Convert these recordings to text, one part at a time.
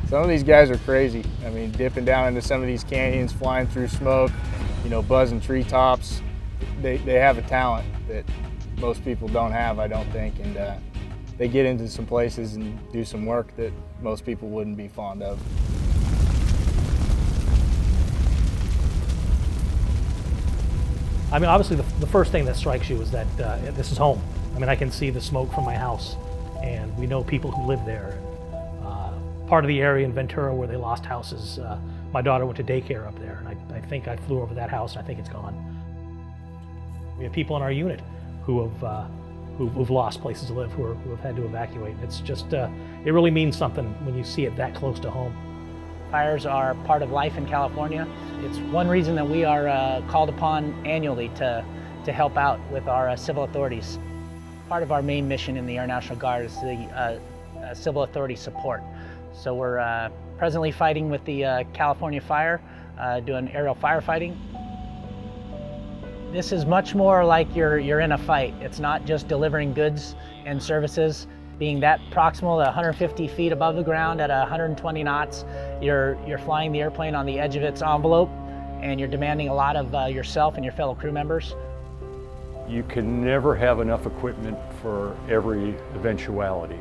Some of these guys are crazy. I mean, dipping down into some of these canyons, flying through smoke, you know, buzzing treetops. They have a talent that most people don't have, I don't think, and they get into some places and do some work that most people wouldn't be fond of. I mean, obviously the first thing that strikes you is that this is home. I mean, I can see the smoke from my house, and we know people who live there. Part of the area in Ventura where they lost houses, my daughter went to daycare up there, and I think I flew over that house, and I think it's gone. We have people in our unit who've lost places to live, who have had to evacuate. It's just, it really means something when you see it that close to home. Fires are part of life in California. It's one reason that we are called upon annually to help out with our civil authorities. Part of our main mission in the Air National Guard is the civil authority support. So we're presently fighting with the California Fire, doing aerial firefighting. This is much more like you're in a fight. It's not just delivering goods and services. Being that proximal at 150 feet above the ground at 120 knots, you're flying the airplane on the edge of its envelope, and you're demanding a lot of yourself and your fellow crew members. You can never have enough equipment for every eventuality.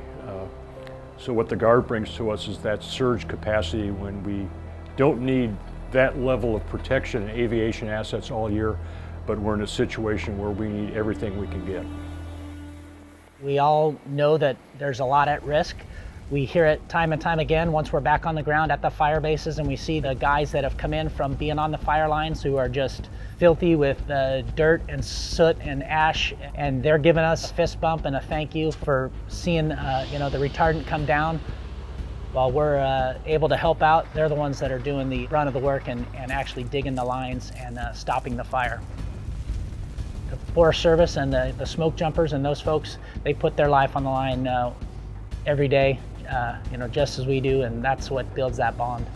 So what the Guard brings to us is that surge capacity when we don't need that level of protection and aviation assets all year, but we're in a situation where we need everything we can get. We all know that there's a lot at risk. We hear it time and time again once we're back on the ground at the fire bases, and we see the guys that have come in from being on the fire lines who are just filthy with dirt and soot and ash, and they're giving us a fist bump and a thank you for seeing the retardant come down. While we're able to help out, they're the ones that are doing the brunt of the work and actually digging the lines and stopping the fire. The Forest Service and the smoke jumpers and those folks, they put their life on the line every day, just as we do, and that's what builds that bond.